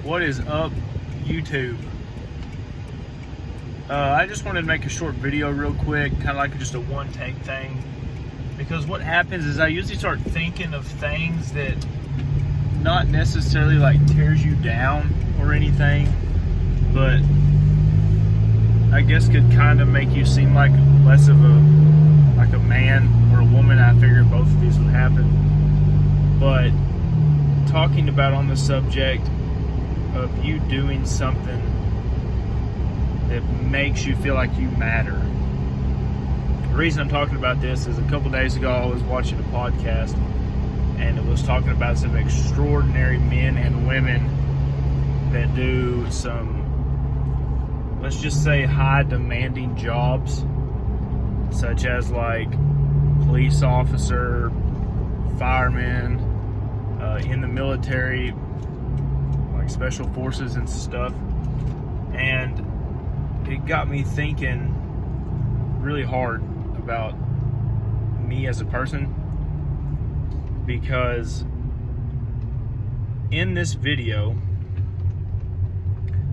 What is up, YouTube? I just wanted to make a short video real quick, kind of like just a one-take thing, because what happens is I usually start thinking of things that not necessarily like tears you down or anything, but I guess could kind of make you seem like less of a man or a woman. I figured both of these would happen, but talking about on the subject of you doing something that makes you feel like you matter. The reason I'm talking about this is a couple days ago I was watching a podcast and it was talking about some extraordinary men and women that do some, let's just say, high demanding jobs, such as like police officer, firemen, in the military, like special forces and stuff. And it got me thinking really hard about me as a person, because in this video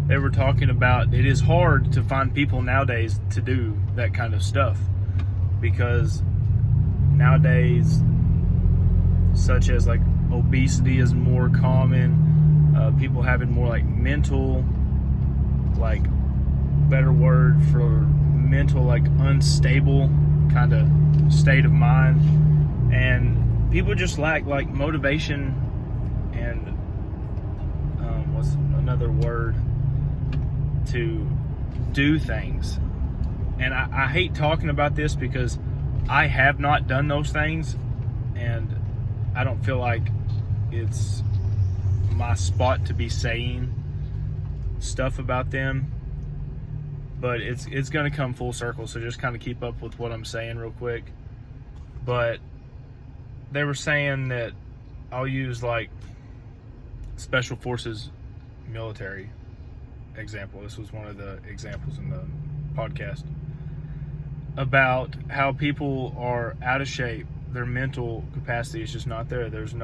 they were talking about it is hard to find people nowadays to do that kind of stuff, because nowadays, such as like obesity is more common, people having more like mental, like better word for mental, like unstable kind of state of mind, and people just lack like motivation and what's another word, to do things. And I hate talking about this because I have not done those things, and I don't feel like it's my spot to be saying stuff about them, but it's going to come full circle, so just kind of keep up with what I'm saying real quick. But they were saying that, I'll use like special forces military example. This was one of the examples in the podcast, about how people are out of shape. Their mental capacity is just not there. There's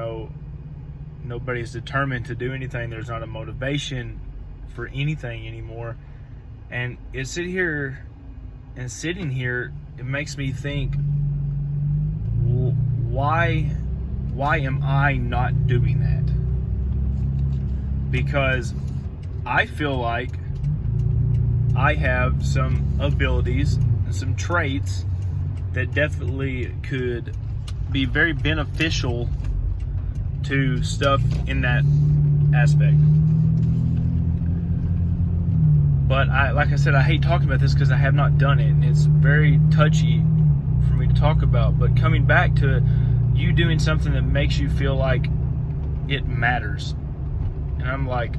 nobody's determined to do anything. There's not a motivation for anything anymore. And it's sitting here, it makes me think, why am I not doing that? Because I feel like I have some abilities and some traits that definitely could be very beneficial to stuff in that aspect. But like I said, I hate talking about this because I have not done it, and it's very touchy for me to talk about. But coming back to you doing something that makes you feel like it matters, and I'm like,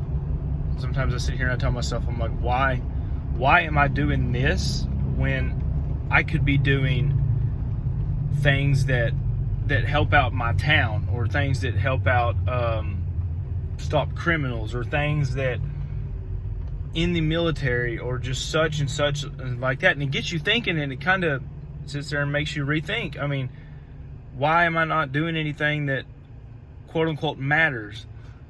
sometimes I sit here and I tell myself, I'm like, why am I doing this when I could be doing things that help out my town, or things that help out stop criminals, or things that in the military, or just such and such like that. And it gets you thinking, and it kind of sits there and makes you rethink. I mean, why am I not doing anything that quote unquote matters?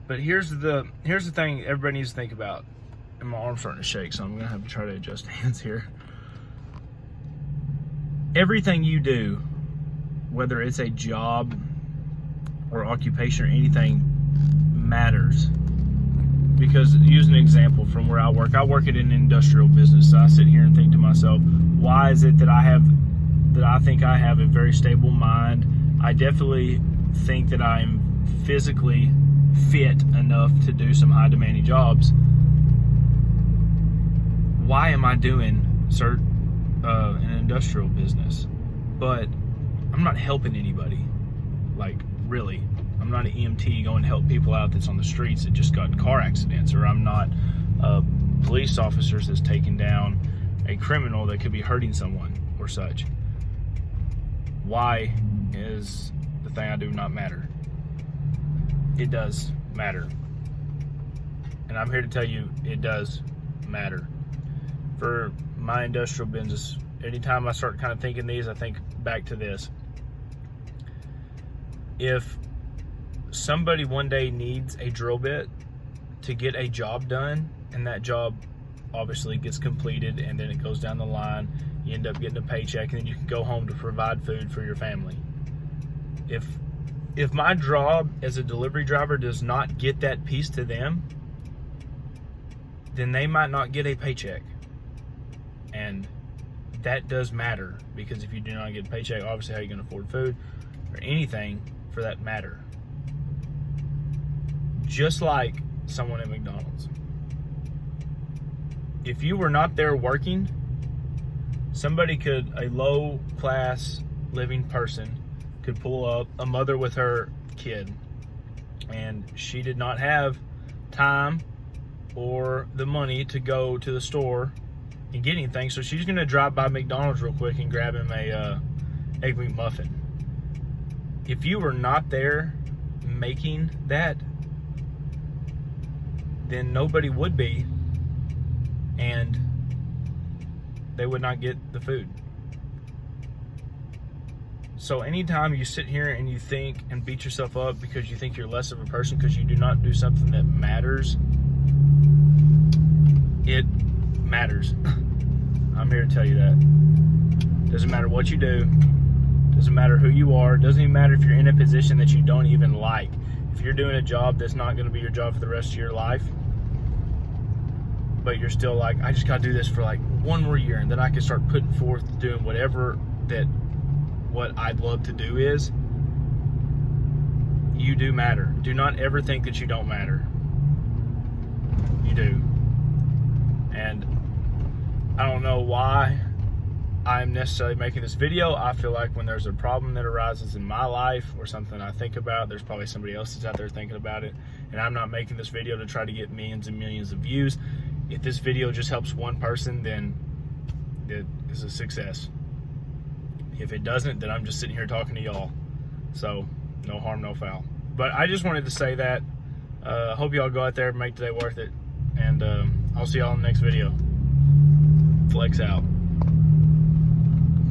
But here's the thing everybody needs to think about. And my arm's starting to shake, so I'm gonna have to try to adjust hands here. Everything you do, whether it's a job or occupation or anything, matters. Because, use an example from where I work at an industrial business. So I sit here and think to myself, why is it that I think I have a very stable mind? I definitely think that I'm physically fit enough to do some high demanding jobs. Why am I doing an industrial business? But I'm not helping anybody, like, really. I'm not an EMT going to help people out that's on the streets that just got in car accidents, or I'm not a police officer that's taking down a criminal that could be hurting someone or such. Why is the thing I do not matter? It does matter. And I'm here to tell you, it does matter. For my industrial business, anytime I start kind of thinking these, I think back to this. If somebody one day needs a drill bit to get a job done, and that job obviously gets completed, and then it goes down the line. You end up getting a paycheck, and then you can go home to provide food for your family. If my job as a delivery driver does not get that piece to them, then they might not get a paycheck. And that does matter, because if you do not get a paycheck, obviously how are you going to afford food or anything for that matter? Just like someone at McDonald's. If you were not there working, a low class living person could pull up, a mother with her kid, and she did not have time or the money to go to the store and get anything, so she's gonna drive by McDonald's real quick and grab him a Egg McMuffin. If you were not there making that, then nobody would be, and they would not get the food. So anytime you sit here and you think and beat yourself up because you think you're less of a person because you do not do something that matters, it matters. I'm here to tell you that. Doesn't matter what you do. Doesn't matter who you are. Doesn't even matter if you're in a position that you don't even like. If you're doing a job that's not going to be your job for the rest of your life, but you're still like, I just got to do this for like one more year, and then I can start putting forth doing whatever what I'd love to do is. You do matter. Do not ever think that you don't matter. You do. And I don't know why I'm necessarily making this video. I feel like when there's a problem that arises in my life or something I think about, there's probably somebody else that's out there thinking about it, and I'm not making this video to try to get millions and millions of views. If this video just helps one person, then it is a success. If it doesn't, then I'm just sitting here talking to y'all. So no harm, no foul. But I just wanted to say that. Hope y'all go out there and make today worth it. And I'll see y'all in the next video. Flex out.